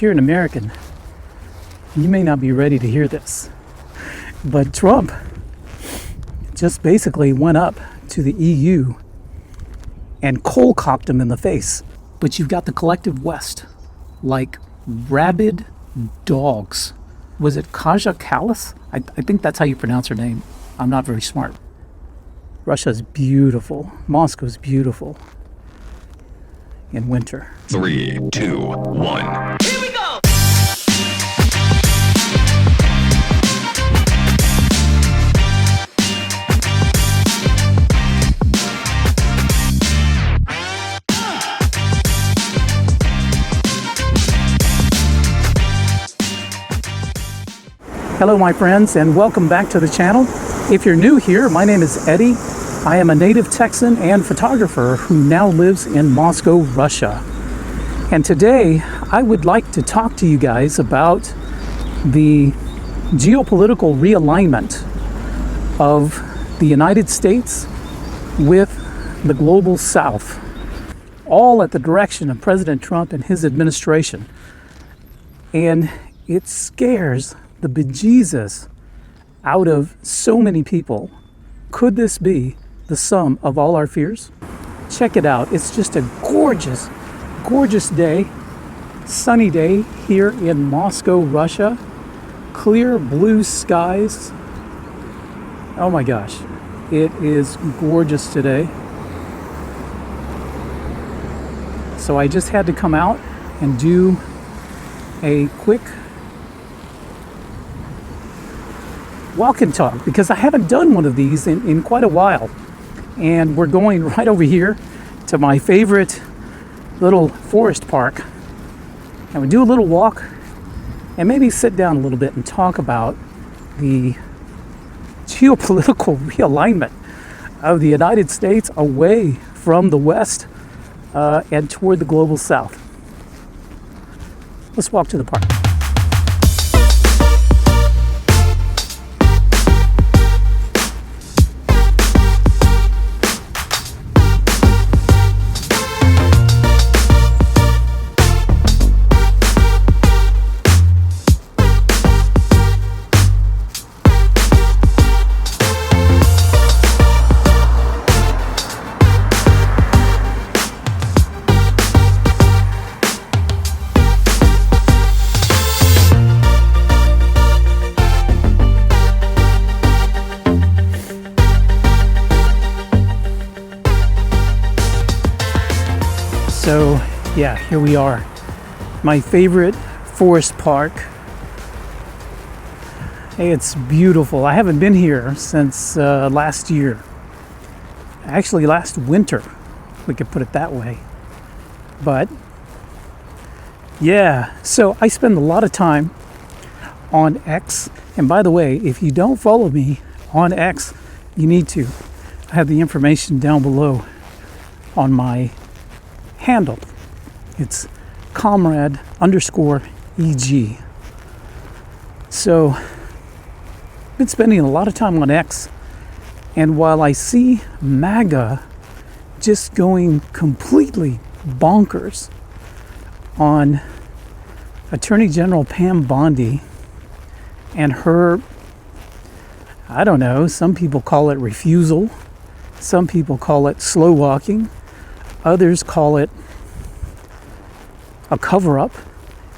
you're an American, you may not be ready to hear this, but Trump just basically went up to the EU and cold-cocked him in the face. But you've got the collective West, like rabid dogs. Was it Kaja Kallas? I think that's how you pronounce her name. I'm not very smart. Russia's beautiful. Moscow's beautiful in winter. 3, 2, 1. Here we go! Hello my friends, and welcome back to the channel. If you're new here, my name is Eddie. I am a native Texan and photographer who now lives in Moscow, Russia. And today I would like to talk to you guys about the geopolitical realignment of the United States with the global South, all at the direction of President Trump and his administration. And it scares the bejesus out of so many people. Could this be the sum of all our fears? Check it out. It's just a gorgeous, gorgeous day. Sunny day here in Moscow, Russia. Clear blue skies. Oh my gosh. It is gorgeous today. So I just had to come out and do a quick walk and talk because I haven't done one of these in quite a while. And we're going right over here to my favorite little forest park. And we do a little walk and maybe sit down a little bit and talk about the geopolitical realignment of the United States away from the West and toward the global South. Let's walk to the park. So yeah, here we are. My favorite forest park. Hey, it's beautiful. I haven't been here since last year. Actually, last winter, we could put it that way. But yeah, so I spend a lot of time on X. And by the way, if you don't follow me on X, you need to. I have the information down below on my handle. It's comrade_EG. So I've been spending a lot of time on X, and while I see MAGA just going completely bonkers on Attorney General Pam Bondi and her, I don't know, some people call it refusal, some people call it slow walking, others call it a cover-up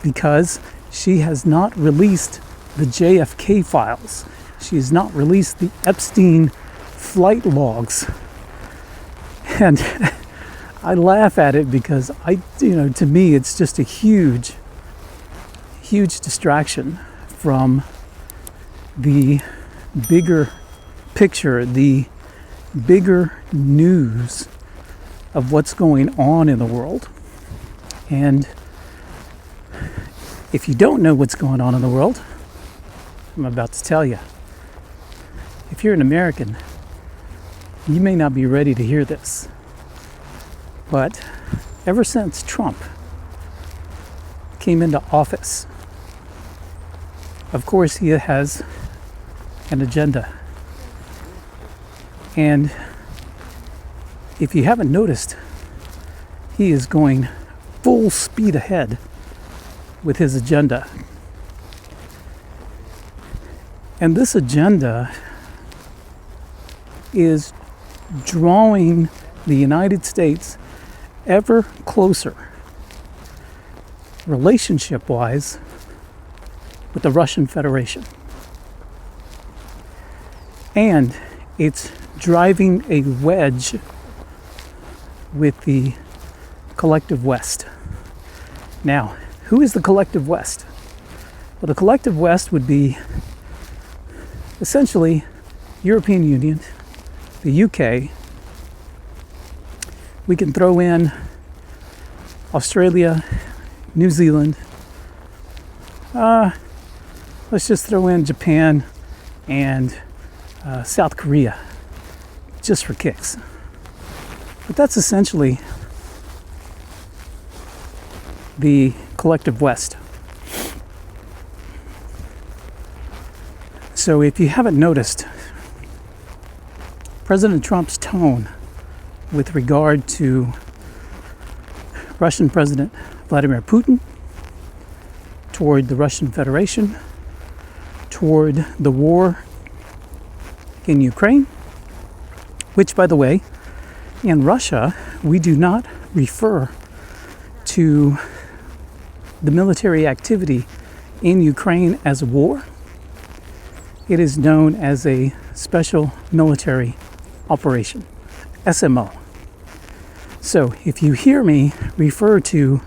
because she has not released the JFK files. She has not released the Epstein flight logs. And I laugh at it because to me, it's just a huge, huge distraction from the bigger picture, the bigger news of what's going on in the world. And if you don't know what's going on in the world, I'm about to tell you. If you're an American, you may not be ready to hear this. But ever since Trump came into office, of course he has an agenda. And if you haven't noticed, he is going full speed ahead with his agenda. And this agenda is drawing the United States ever closer, relationship-wise, with the Russian Federation. And it's driving a wedge with the collective West. Now, who is the collective West? Well, the collective West would be essentially European Union, the UK. We can throw in Australia, New Zealand. Let's just throw in Japan and South Korea, just for kicks. But that's essentially the collective West. So if you haven't noticed, President Trump's tone with regard to Russian President Vladimir Putin, toward the Russian Federation, toward the war in Ukraine, which, by the way, in Russia, we do not refer to the military activity in Ukraine as a war. It is known as a special military operation, SMO. So if you hear me refer to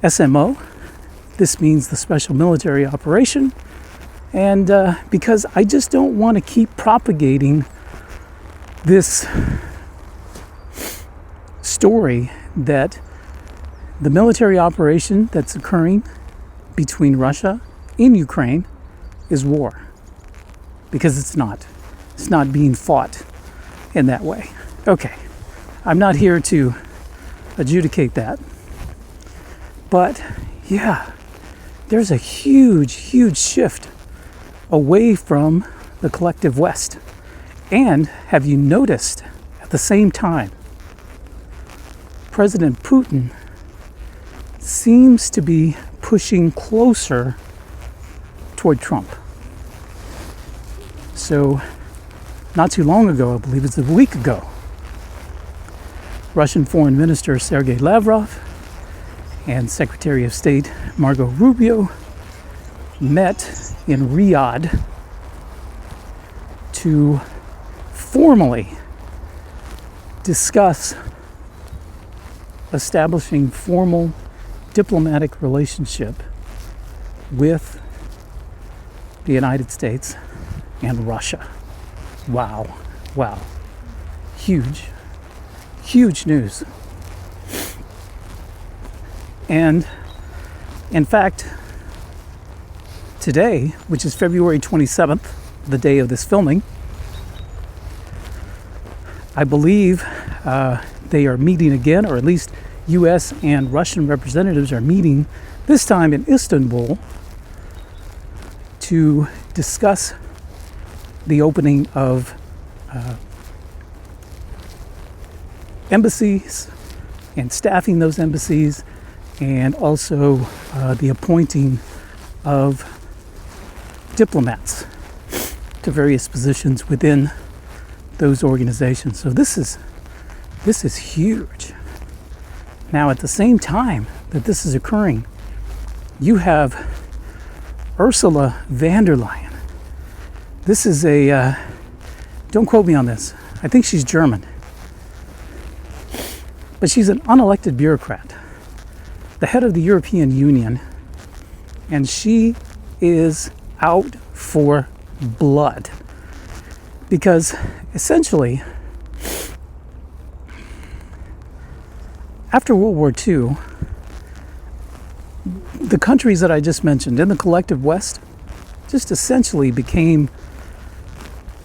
SMO, this means the special military operation. And because I just don't want to keep propagating this story that the military operation that's occurring between Russia and Ukraine is war. Because it's not. It's not being fought in that way. Okay, I'm not here to adjudicate that. But yeah, there's a huge, huge shift away from the collective West. And have you noticed at the same time, President Putin seems to be pushing closer toward Trump. So, not too long ago, I believe it's a week ago, Russian Foreign Minister Sergei Lavrov and Secretary of State Marco Rubio met in Riyadh to formally discuss establishing formal diplomatic relationship with the United States and Russia. Wow. Huge news. And in fact, today, which is February 27th, the day of this filming, I believe they are meeting again, or at least U.S. and Russian representatives are meeting, this time in Istanbul, to discuss the opening of embassies and staffing those embassies, and also the appointing of diplomats to various positions within those organizations. So this is huge. Now, at the same time that this is occurring, you have Ursula von der Leyen. This is don't quote me on this, I think she's German. But she's an unelected bureaucrat, the head of the European Union, and she is out for blood. Because essentially, after World War II, the countries that I just mentioned in the collective West just essentially became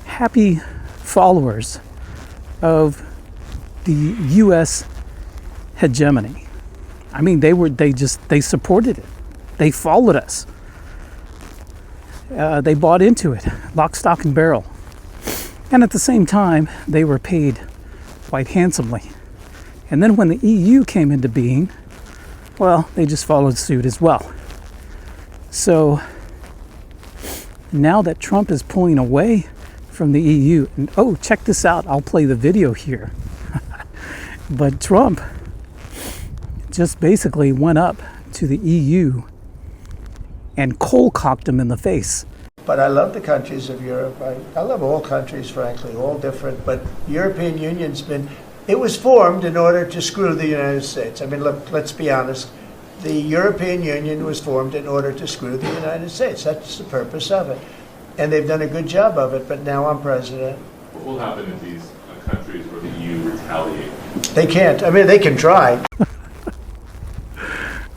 happy followers of the U.S. hegemony. I mean, they supported it. They followed us. They bought into it, lock, stock, and barrel. And at the same time, they were paid quite handsomely. And then when the EU came into being, well, they just followed suit as well. So now that Trump is pulling away from the EU, and oh, check this out, I'll play the video here. But Trump just basically went up to the EU and cold-cocked them in the face. But I love the countries of Europe. I love all countries, frankly, all different. But the European Union's it was formed in order to screw the United States. I mean, look, let's be honest. The European Union was formed in order to screw the United States. That's the purpose of it. And they've done a good job of it, but now I'm president. What will happen if these countries where the EU retaliate? They can't. I mean, they can try.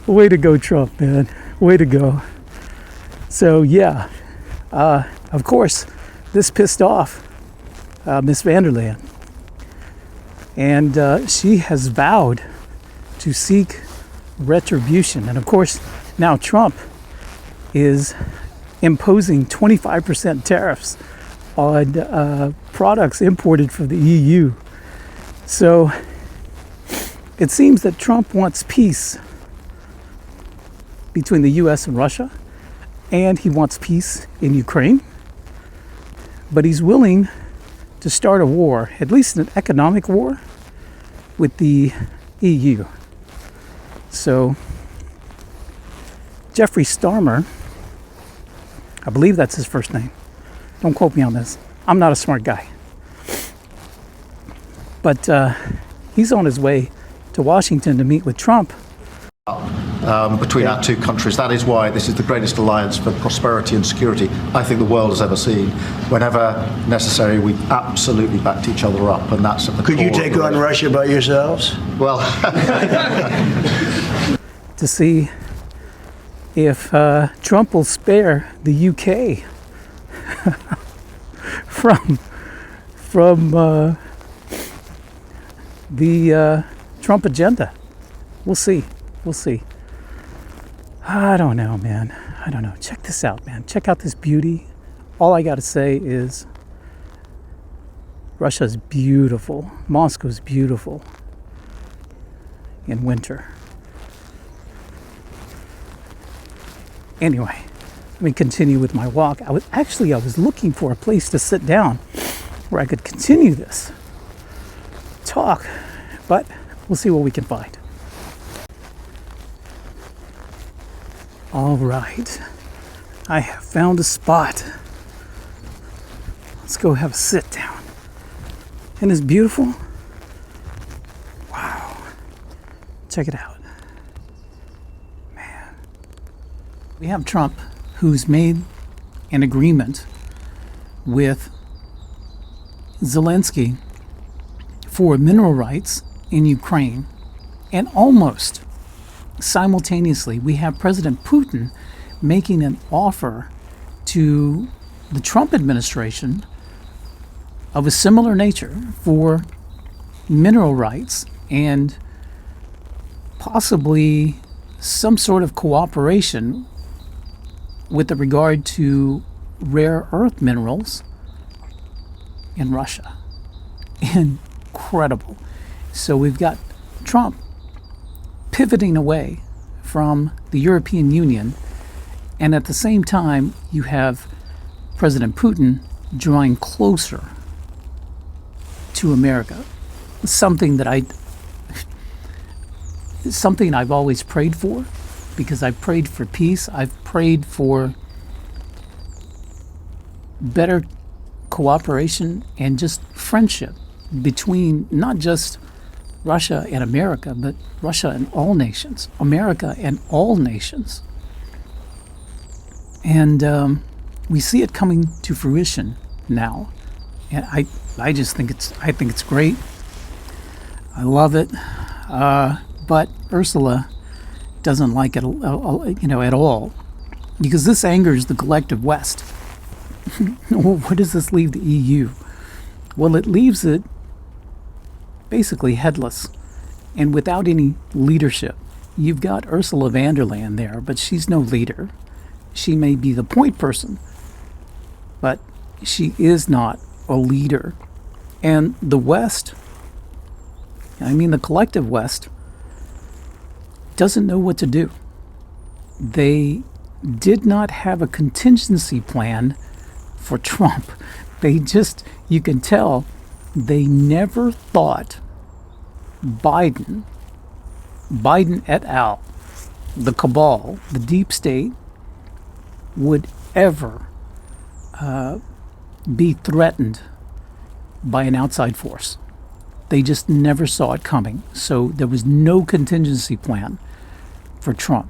Way to go, Trump, man. Way to go. So, yeah, of course, this pissed off Miss van der Leyen. And she has vowed to seek retribution. And of course, now Trump is imposing 25% tariffs on products imported from the EU. So it seems that Trump wants peace between the US and Russia, and he wants peace in Ukraine. But he's willing to start a war, at least an economic war, with the EU. So Jeffrey Starmer, I believe that's his first name. Don't quote me on this. I'm not a smart guy. But he's on his way to Washington to meet with Trump. Between our two countries. That is why this is the greatest alliance for prosperity and security I think the world has ever seen. Whenever necessary, we absolutely backed each other up, and that's at the Could core you take of the on Russia by yourselves? Well, to see if Trump will spare the UK from the Trump agenda. We'll see. We'll see. I don't know, man. I don't know. Check this out, man. Check out this beauty. All I got to say is Russia's beautiful. Moscow's beautiful in winter. Anyway, let me continue with my walk. I was looking for a place to sit down where I could continue this talk, but we'll see what we can find. All right, I have found a spot. Let's go have a sit down. Isn't this beautiful? Wow. Check it out. Man. We have Trump, who's made an agreement with Zelensky for mineral rights in Ukraine, and almost simultaneously, we have President Putin making an offer to the Trump administration of a similar nature for mineral rights and possibly some sort of cooperation with regard to rare earth minerals in Russia. Incredible. So we've got Trump pivoting away from the European Union, and at the same time you have President Putin drawing closer to America. Something I've always prayed for, because I've prayed for peace. I've prayed for better cooperation and just friendship between not just Russia and America, but Russia and all nations, America and all nations. And we see it coming to fruition now. And I just think it's great. I love it. But Ursula doesn't like it, at all, because this angers the collective West. What does this leave the EU? Well, it leaves it basically headless and without any leadership. You've got Ursula von der Leyen there, but she's no leader. She may be the point person, but she is not a leader. And the West, the collective West, doesn't know what to do. They did not have a contingency plan for Trump. They just, you can tell, they never thought Biden et al., the cabal, the deep state, would ever be threatened by an outside force. They just never saw it coming. So there was no contingency plan for Trump.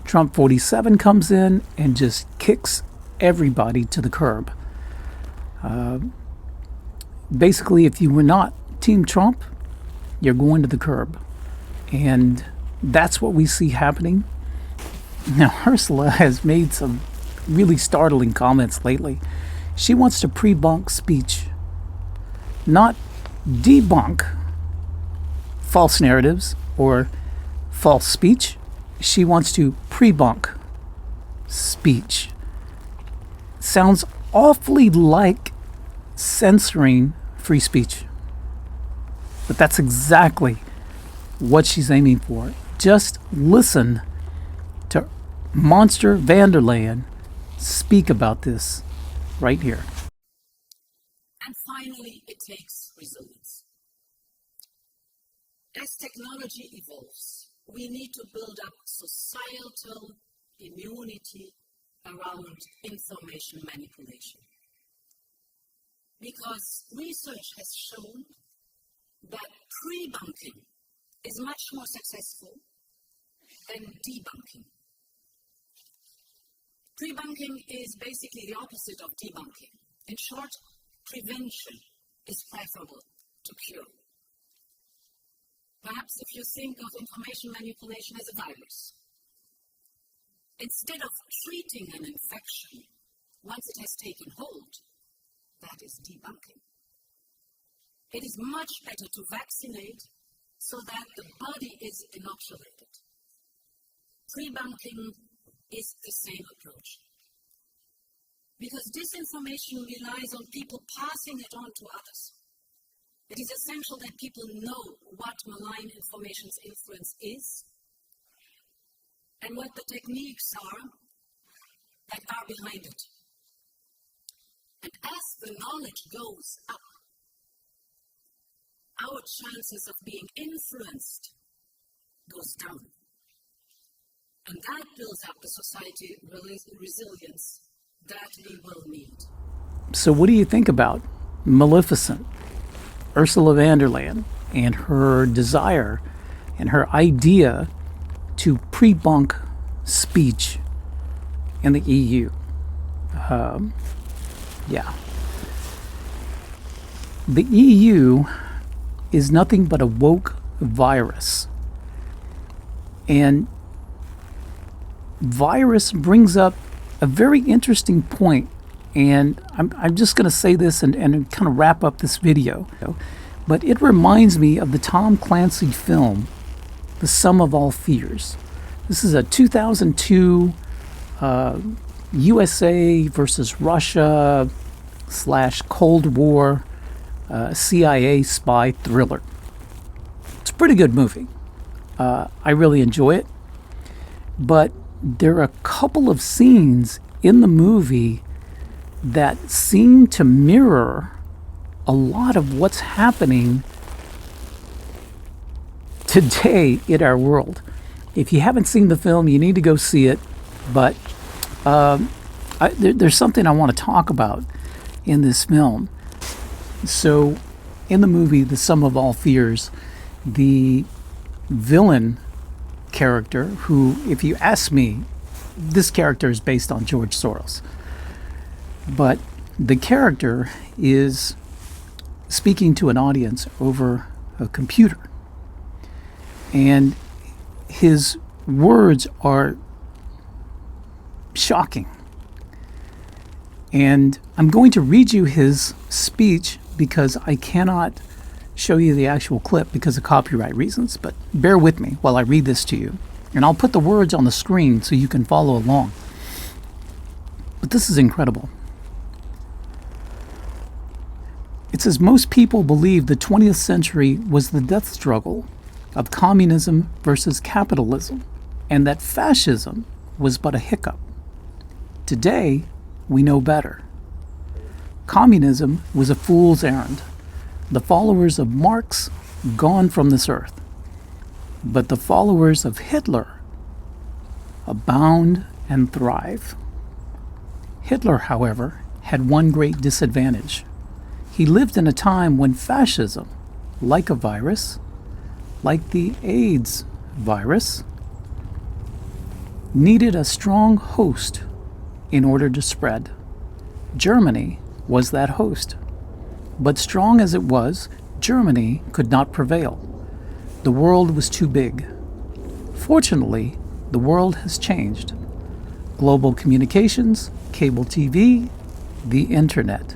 Trump 47 comes in and just kicks everybody to the curb. Basically, if you were not Team Trump, you're going to the curb. And that's what we see happening. Now, Ursula has made some really startling comments lately. She wants to pre-bunk speech, not debunk false narratives or false speech. She wants to pre-bunk speech. Sounds awfully like censoring free speech. But that's exactly what she's aiming for. Just listen to Monster van der Leyen speak about this right here. And finally, it takes resilience. As technology evolves, we need to build up societal immunity around information manipulation. Because research has shown that pre-bunking is much more successful than debunking. Pre-bunking is basically the opposite of debunking. In short, prevention is preferable to cure. Perhaps if you think of information manipulation as a virus, instead of treating an infection once it has taken hold, that is debunking. It is much better to vaccinate so that the body is inoculated. Pre-bunking is the same approach. Because disinformation relies on people passing it on to others. It is essential that people know what malign information's influence is and what the techniques are that are behind it. And as the knowledge goes up, our chances of being influenced goes down. And that builds up the society resilience that we will need. So what do you think about Maleficent, Ursula von der Leyen, and her desire and her idea to pre-bunk speech in the EU? The EU is nothing but a woke virus. And virus brings up a very interesting point, and I'm just going to say this and kind of wrap up this video. But it reminds me of the Tom Clancy film, The Sum of All Fears. This is a 2002 USA versus Russia / Cold War CIA spy thriller. It's a pretty good movie. I really enjoy it. But there are a couple of scenes in the movie that seem to mirror a lot of what's happening today in our world. If you haven't seen the film, you need to go see it. But there's something I want to talk about in this film. So, in the movie The Sum of All Fears, the villain character, who, if you ask me, this character is based on George Soros. But the character is speaking to an audience over a computer. And his words are shocking. And I'm going to read you his speech because I cannot show you the actual clip because of copyright reasons, but bear with me while I read this to you. And I'll put the words on the screen so you can follow along. But this is incredible. It says, most people believe the 20th century was the death struggle of communism versus capitalism, and that fascism was but a hiccup. Today, we know better. Communism was a fool's errand, the followers of Marx gone from this earth. But the followers of Hitler abound and thrive. Hitler, however, had one great disadvantage. He lived in a time when fascism, like a virus, like the AIDS virus, needed a strong host in order to spread. Germany was that host. But strong as it was, Germany could not prevail. The world was too big. Fortunately, the world has changed. Global communications, cable TV, the internet.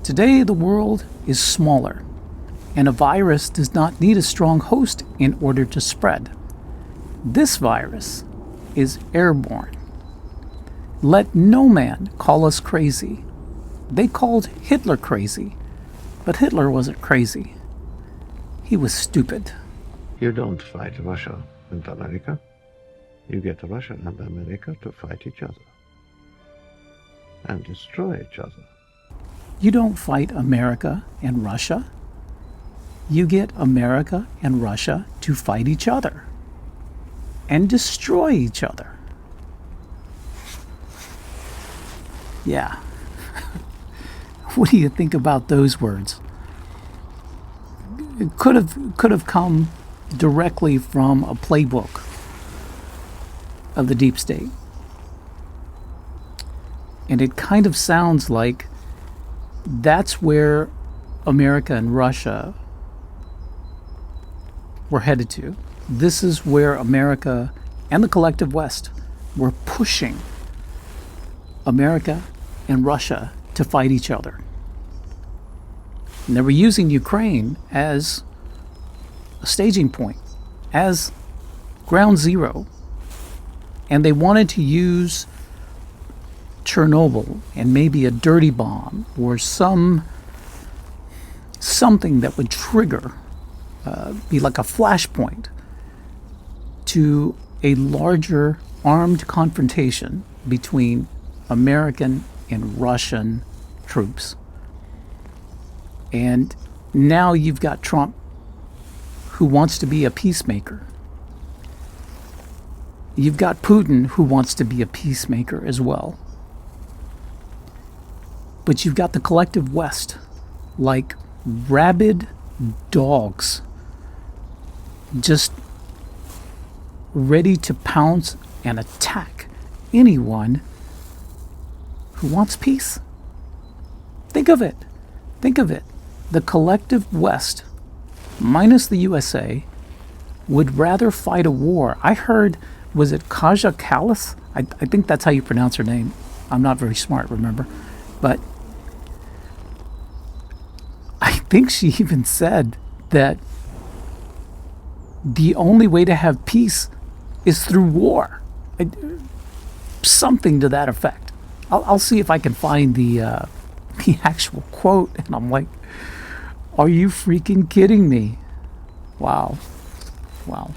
Today, the world is smaller, and a virus does not need a strong host in order to spread. This virus is airborne. Let no man call us crazy. They called Hitler crazy, but Hitler wasn't crazy. He was stupid. You don't fight Russia and America. You get Russia and America to fight each other and destroy each other. You don't fight America and Russia. You get America and Russia to fight each other and destroy each other. Yeah. What do you think about those words? It could have come directly from a playbook of the deep state. And it kind of sounds like that's where America and Russia were headed to. This is where America and the collective West were pushing America and Russia to fight each other. And they were using Ukraine as a staging point, as ground zero. And they wanted to use Chernobyl and maybe a dirty bomb or something that would trigger, be like a flashpoint to a larger armed confrontation between American and Russian troops. And now you've got Trump, who wants to be a peacemaker. You've got Putin, who wants to be a peacemaker as well. But you've got the collective West, like rabid dogs, just ready to pounce and attack anyone who wants peace. Think of it. Think of it. The collective West, minus the USA, would rather fight a war. I heard, was it Kaja Kallas? I think that's how you pronounce her name. I'm not very smart, remember? But I think she even said that the only way to have peace is through war. Something to that effect. I'll see if I can find the actual quote. And I'm like, are you freaking kidding me? Wow. Wow.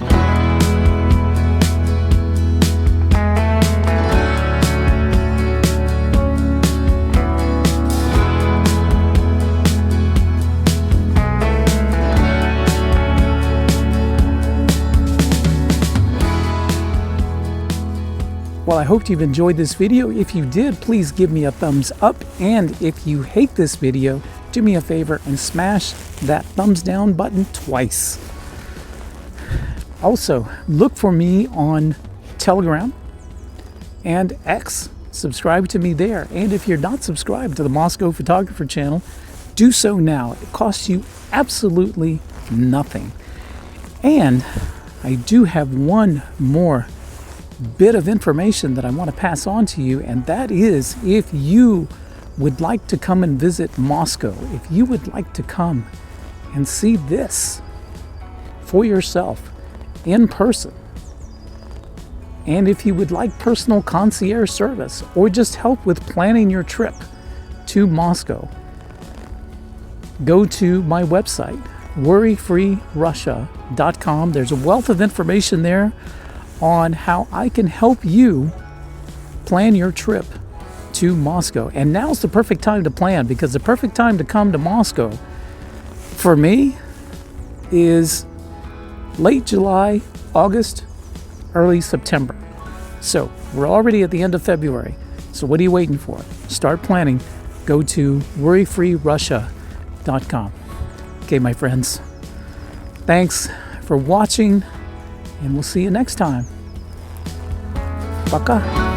Well, I hope you've enjoyed this video. If you did, please give me a thumbs up. And if you hate this video, do me a favor and smash that thumbs down button twice. Also, look for me on Telegram and X. Subscribe to me there. And if you're not subscribed to the Moscow Photographer channel, do so now. It costs you absolutely nothing. And I do have one more bit of information that I want to pass on to you, and that is, if you would like to come and visit Moscow, if you would like to come and see this for yourself in person, and if you would like personal concierge service or just help with planning your trip to Moscow, go to my website, worryfreerussia.com. There's a wealth of information there on how I can help you plan your trip to Moscow. And now's the perfect time to plan, because the perfect time to come to Moscow for me is late July, August, early September. So we're already at the end of February. So what are you waiting for? Start planning. Go to worryfreerussia.com. Okay, my friends. Thanks for watching, and we'll see you next time. Пока.